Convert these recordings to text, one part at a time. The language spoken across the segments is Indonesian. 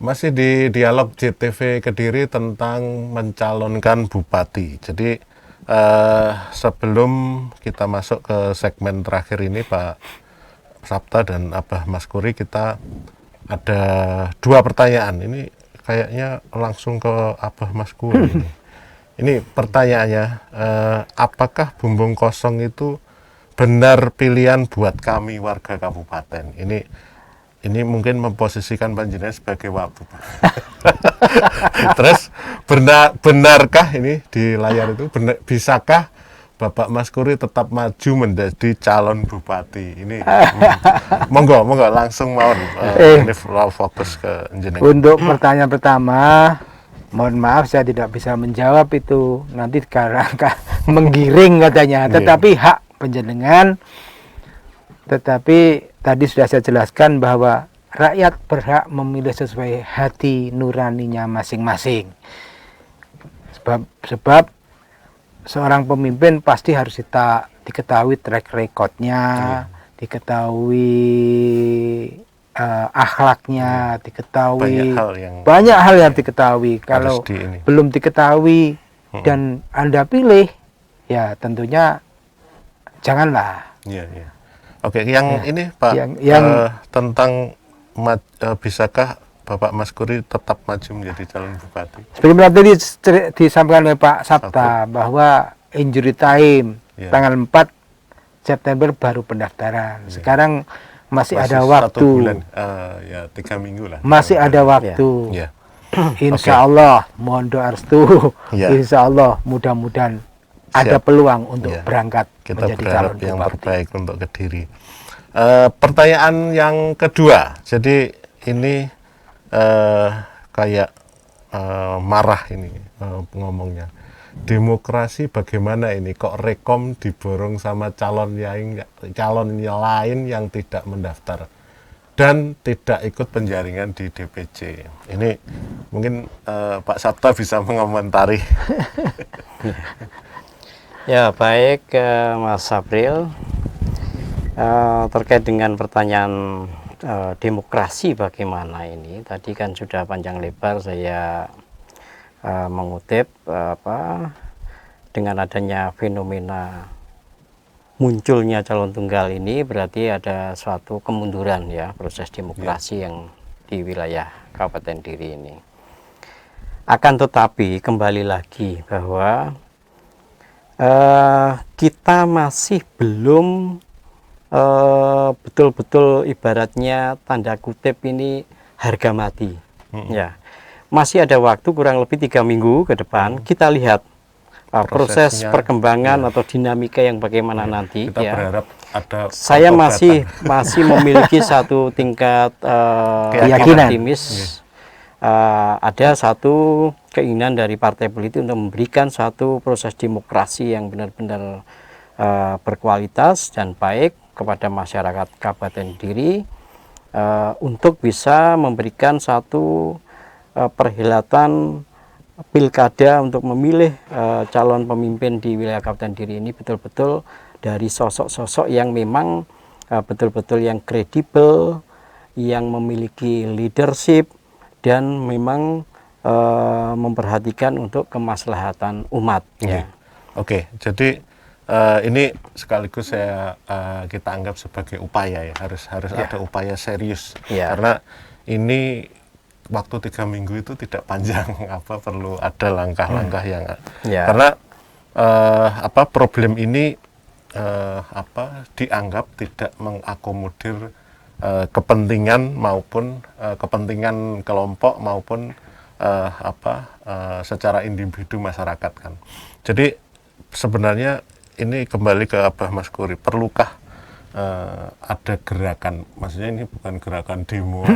Masih di dialog JTV Kediri tentang mencalonkan bupati. Jadi sebelum kita masuk ke segmen terakhir ini, Pak Sabta dan Abah Mas Kuri, kita ada 2 pertanyaan. Ini kayaknya langsung ke Abah Mas Kuri. Ini pertanyaannya, apakah bumbung kosong itu benar pilihan buat kami warga kabupaten? Ini mungkin memposisikan panjenengan sebagai wabu. Terus benarkah ini di layar itu, bisakah Bapak Mas Kuri tetap maju menjadi calon bupati? Ini monggo langsung mau ini fokus ke jenengan. Untuk pertanyaan pertama, mohon maaf saya tidak bisa menjawab itu, nanti karena menggiring katanya, tetapi hak penjenengan. Tetapi tadi sudah saya jelaskan bahwa rakyat berhak memilih sesuai hati nuraninya masing-masing. Sebab seorang pemimpin pasti harus diketahui track recordnya, diketahui akhlaknya, diketahui banyak hal yang diketahui. Kalau belum diketahui dan Anda pilih, ya tentunya janganlah. Oke, yang ini Pak, tentang bisakah Bapak Mas Kuri tetap maju menjadi calon bupati? Sebagaimana tadi disampaikan oleh Pak Sabta bahwa injury time tanggal 4 September baru pendaftaran. Sekarang masih ada waktu. 1 bulan, 3 minggu lah. Masih ada waktu. Insya Allah, mohon doa restu. Insya Allah, mudah-mudahan ada peluang untuk berangkat kita menjadi berharap calon yang bupati. terbaik untuk Kediri. Pertanyaan yang kedua, jadi ini kayak marah ini ngomongnya. Demokrasi bagaimana ini, kok rekom diborong sama calon lain yang tidak mendaftar dan tidak ikut penjaringan di DPC. Ini mungkin Pak Sabta bisa mengomentari. Ya, baik Mas April, terkait dengan pertanyaan demokrasi bagaimana ini, tadi kan sudah panjang lebar saya mengutip dengan adanya fenomena munculnya calon tunggal ini berarti ada suatu kemunduran ya proses demokrasi yang di wilayah Kabupaten Kediri ini. Akan tetapi kembali lagi bahwa kita masih belum betul-betul ibaratnya tanda kutip ini harga mati. Ya, masih ada waktu kurang lebih 3 minggu ke depan. Kita lihat proses perkembangan atau dinamika yang bagaimana nanti. Kita berharap ada. Saya masih memiliki satu tingkat keyakinan optimis. Ada satu keinginan dari partai politik untuk memberikan satu proses demokrasi yang benar-benar berkualitas dan baik kepada masyarakat Kabupaten Kediri untuk bisa memberikan satu perhelatan pilkada untuk memilih calon pemimpin di wilayah Kabupaten Kediri ini betul-betul dari sosok-sosok yang memang betul-betul yang kredibel, yang memiliki leadership dan memang memperhatikan untuk kemaslahatan umat. Oke, jadi ini sekaligus kita anggap sebagai upaya ya, harus ada upaya serius karena ini waktu 3 minggu itu tidak panjang, perlu ada langkah-langkah yang karena problem ini dianggap tidak mengakomodir kepentingan maupun kepentingan kelompok maupun secara individu masyarakat kan. Jadi sebenarnya ini kembali ke Abah Mas Kuri, perlukah ada gerakan, maksudnya ini bukan gerakan demo,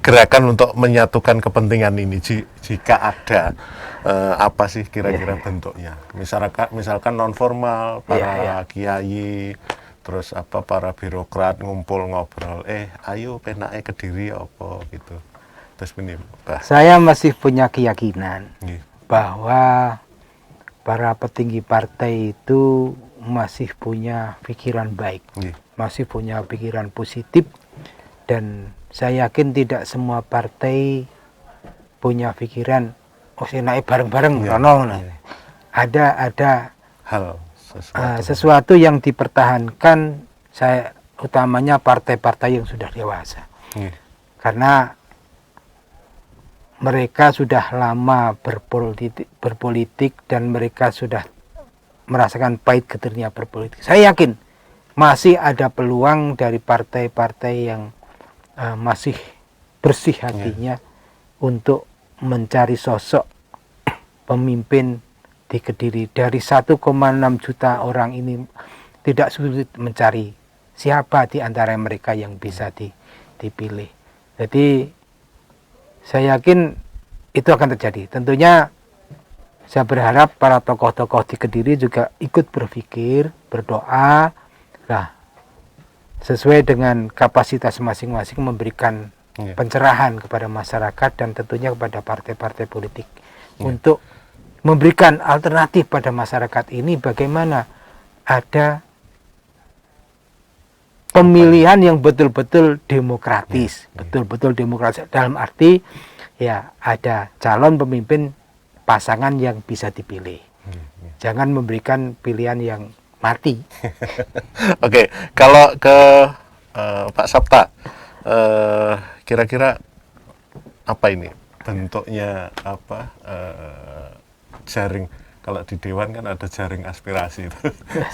gerakan untuk menyatukan kepentingan ini, jika ada, apa sih kira-kira bentuknya? Misalkan non formal, para kiai, terus para birokrat ngumpul ngobrol, ayo penake Kediri apa gitu. Terus ini, saya masih punya keyakinan bahwa para petinggi partai itu masih punya pikiran baik, masih punya pikiran positif, dan saya yakin tidak semua partai punya pikiran oh saya naik bareng-bareng rono. Ada hal sesuatu yang dipertahankan saya utamanya partai-partai yang sudah dewasa. Karena mereka sudah lama berpolitik dan mereka sudah merasakan pahit getirnya berpolitik. Saya yakin masih ada peluang dari partai-partai yang masih bersih hatinya untuk mencari sosok pemimpin di Kediri. Dari 1,6 juta orang ini tidak sulit mencari siapa di antara mereka yang bisa dipilih. Jadi saya yakin itu akan terjadi. Tentunya saya berharap para tokoh-tokoh di Kediri juga ikut berpikir, berdoa, sesuai dengan kapasitas masing-masing memberikan pencerahan kepada masyarakat dan tentunya kepada partai-partai politik untuk memberikan alternatif pada masyarakat ini bagaimana ada pemilihan yang betul-betul demokratis, betul-betul demokratis dalam arti ya ada calon pemimpin pasangan yang bisa dipilih. Jangan memberikan pilihan yang mati. Oke, kalau ke Pak Sapta, kira-kira apa ini bentuknya apa jaring? Kalau di Dewan kan ada jaring aspirasi.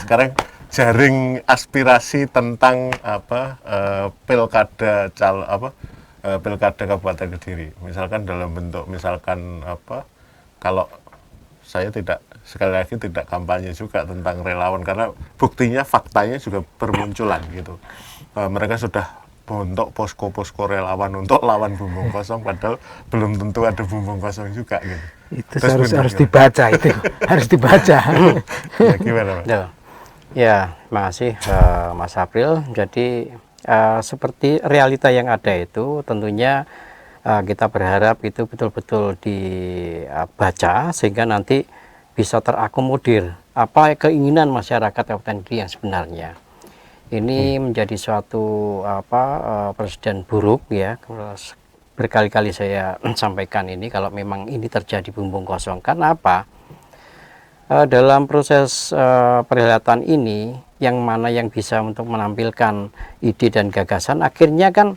Sekarang jaring aspirasi tentang apa pilkada pilkada Kabupaten Kediri. Misalkan dalam bentuk misalkan apa kalau saya sekali lagi tidak kampanye juga tentang relawan karena buktinya faktanya juga bermunculan gitu. Mereka sudah bentuk posko-posko relawan untuk lawan bumbung kosong padahal belum tentu ada bumbung kosong juga gitu. Itu harus dibaca itu harus dibaca. Ya, gimana, Pak? Ya, makasih Mas April. Jadi seperti realita yang ada itu tentunya kita berharap itu betul-betul dibaca sehingga nanti bisa terakomodir apa keinginan masyarakat Kabupaten Kediri yang sebenarnya. Ini menjadi suatu presiden buruk ya. Berkali-kali saya sampaikan ini kalau memang ini terjadi bumbung kosong. Karena apa? Dalam proses perhelatan ini yang mana yang bisa untuk menampilkan ide dan gagasan akhirnya kan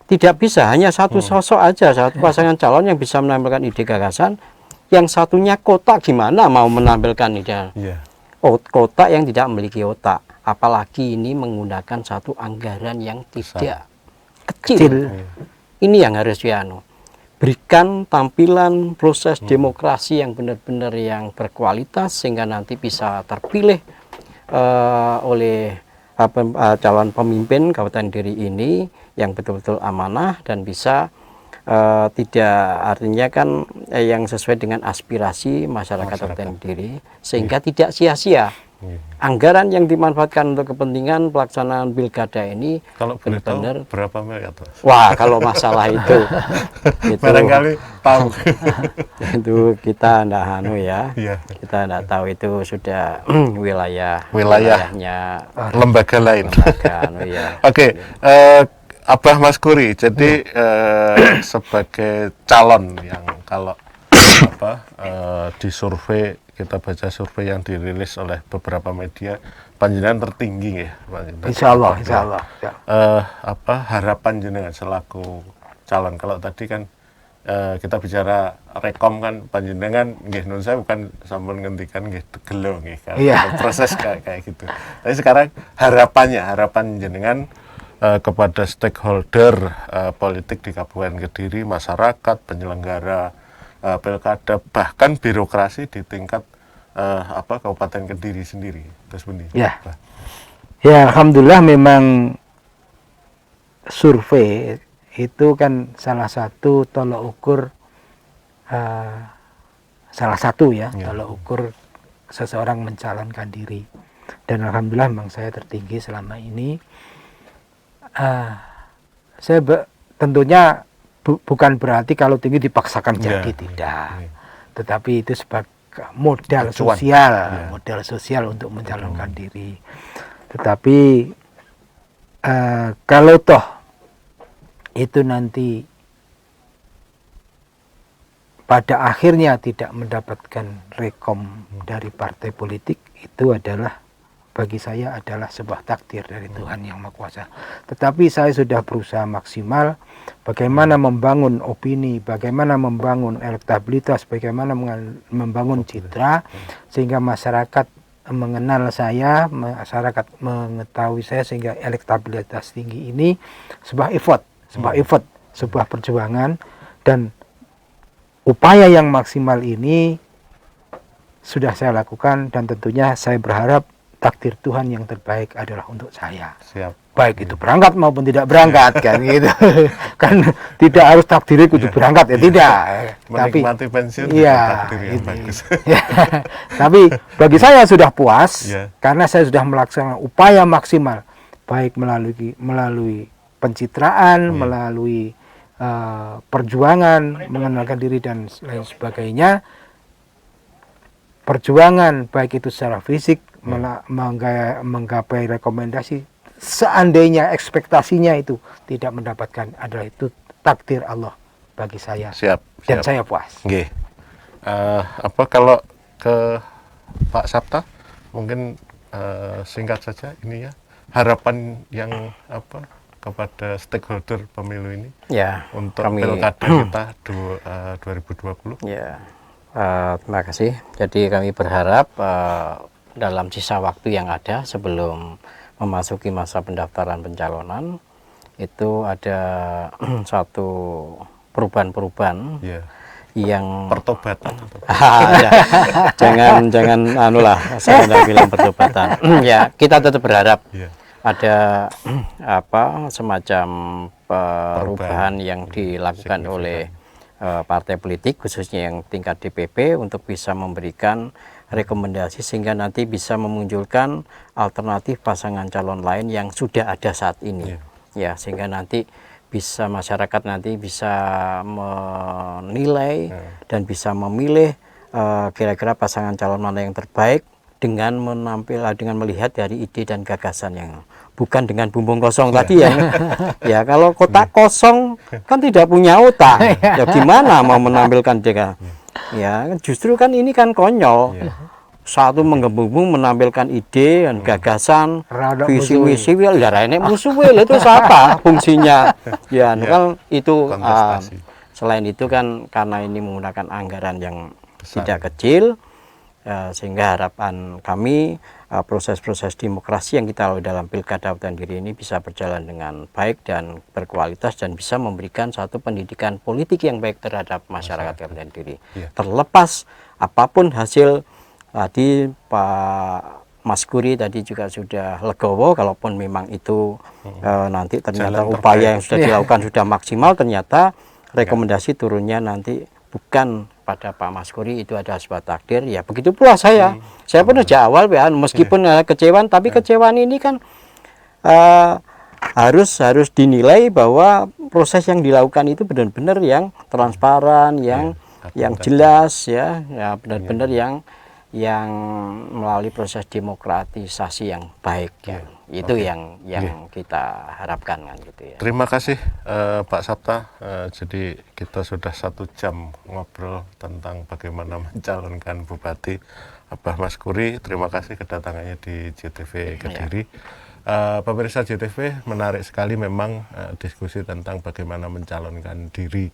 tidak bisa hanya satu sosok aja, satu pasangan calon yang bisa menampilkan ide gagasan, yang satunya kotak gimana mau menampilkan ide kotak yang tidak memiliki otak, apalagi ini menggunakan satu anggaran yang tidak kecil. Ini yang harus berikan tampilan proses demokrasi yang benar-benar yang berkualitas sehingga nanti bisa terpilih oleh calon pemimpin Kabupaten Kediri ini yang betul-betul amanah dan bisa tidak artinya kan yang sesuai dengan aspirasi masyarakat Kabupaten Kediri sehingga tidak sia-sia anggaran yang dimanfaatkan untuk kepentingan pelaksanaan pilkada ini. Kalau boleh tahu berapa miliar? Wah, kalau masalah itu barangkali tahu. Itu kita enggak kita enggak tahu, itu sudah wilayahnya lembaga lain. Oke, Abah Mas Kuri, jadi sebagai calon yang kalau disurvei, kita baca survei yang dirilis oleh beberapa media, panjenengan tertinggi ya, Insya Allah. Harapan jenengan selaku calon? Kalau tadi kan kita bicara rekom kan panjenengan nggih nun saya bukan sampun ngendikan nggih gelo nggih kan proses kayak gitu. Tapi sekarang harapan jenengan kepada stakeholder politik di Kabupaten Kediri, masyarakat, penyelenggara pilkada, bahkan birokrasi di tingkat Kabupaten Kediri sendiri. Terus ya, alhamdulillah memang survei itu kan salah satu tolok ukur tolok ukur seseorang mencalonkan diri. Dan alhamdulillah memang saya tertinggi selama ini. Saya tentunya bukan berarti kalau tinggi dipaksakan jadi, tidak. Tetapi itu sebagai modal sosial untuk mencalonkan diri. Tetapi kalau toh itu nanti pada akhirnya tidak mendapatkan rekom dari partai politik, itu adalah bagi saya adalah sebuah takdir dari Tuhan Yang Maha Kuasa. Tetapi saya sudah berusaha maksimal bagaimana membangun opini, bagaimana membangun elektabilitas, bagaimana membangun citra sehingga masyarakat mengenal saya, masyarakat mengetahui saya, sehingga elektabilitas tinggi ini sebuah effort, sebuah perjuangan, dan upaya yang maksimal ini sudah saya lakukan, dan tentunya saya berharap takdir Tuhan yang terbaik adalah untuk saya. Siap. Baik itu berangkat maupun tidak berangkat kan gitu. Kan tidak harus takdirnya kudu berangkat ya, tidak. Menikmati pensiun iya, takdir yang bagus. Tapi bagi saya sudah puas karena saya sudah melaksanakan upaya maksimal, baik melalui pencitraan, melalui perjuangan, mengenalkan diri dan lain sebagainya. Perjuangan baik itu secara fisik, menggapai rekomendasi, seandainya ekspektasinya itu tidak mendapatkan, adalah itu takdir Allah bagi saya. Siap. Dan saya puas. Nggih. Apa kalau ke Pak Sapta mungkin singkat saja ini ya, harapan yang apa kepada stakeholder pemilu ini Ya, untuk pilkada kita 2020. Ya, terima kasih. Jadi kami berharap dalam sisa waktu yang ada sebelum memasuki masa pendaftaran pencalonan itu ada satu perubahan-perubahan yang pertobatan atau jangan anulah, saya tidak bilang pertobatan. Ya, kita tetap berharap ada apa semacam perubahan yang dilakukan oleh partai politik, khususnya yang tingkat DPP, untuk bisa memberikan rekomendasi sehingga nanti bisa memunculkan alternatif pasangan calon lain yang sudah ada saat ini. Ya, sehingga nanti bisa masyarakat nanti bisa menilai dan bisa memilih kira-kira pasangan calon mana yang terbaik dengan melihat dari ide dan gagasan yang bukan dengan bumbung kosong tadi ya. Ya, kalau kotak kosong kan tidak punya otak. Ya gimana mau menampilkan dia? Ya, justru kan ini kan konyol. Satu menggembung menampilkan ide dan gagasan, visi misi, ya ini musuh itu apa fungsinya? Ya, kan itu selain itu kan karena ini menggunakan anggaran yang tidak kecil, sehingga harapan kami proses-proses demokrasi yang kita lalui dalam Pilkada Kabupaten Kediri ini bisa berjalan dengan baik dan berkualitas dan bisa memberikan satu pendidikan politik yang baik terhadap masyarakat Kabupaten Kediri. Terlepas apapun hasil, tadi Pak Mas Guri tadi juga sudah legowo, kalaupun memang itu nanti ternyata upaya yang sudah dilakukan sudah maksimal, ternyata rekomendasi turunnya nanti bukan pada Pak Mas Guri, itu ada sebuah takdir. Ya begitu pula saya pun sejak awal ya, meskipun kecewaan, tapi kecewaan ini kan harus dinilai bahwa proses yang dilakukan itu benar-benar yang transparan, yang jelas ya benar-benar yang melalui proses demokratisasi yang baik ya. Itu yang kita harapkan kan gitu ya. Terima kasih Pak Sapta. Jadi kita sudah 1 jam ngobrol tentang bagaimana mencalonkan Bupati. Abah Mas Guri, terima kasih kedatangannya di JTV Kediri. Pemirsa JTV, menarik sekali memang diskusi tentang bagaimana mencalonkan diri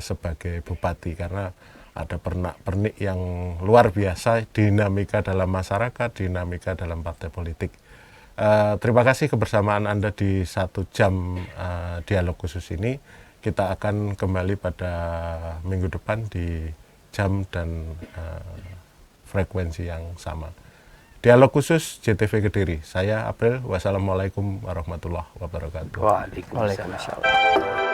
sebagai Bupati, karena ada pernak-pernik yang luar biasa, dinamika dalam masyarakat, dinamika dalam partai politik. Terima kasih kebersamaan Anda di 1 jam dialog khusus ini. Kita akan kembali pada minggu depan di jam dan frekuensi yang sama. Dialog khusus JTV Kediri. Saya April. Wassalamualaikum warahmatullahi wabarakatuh. Waalaikumsalam.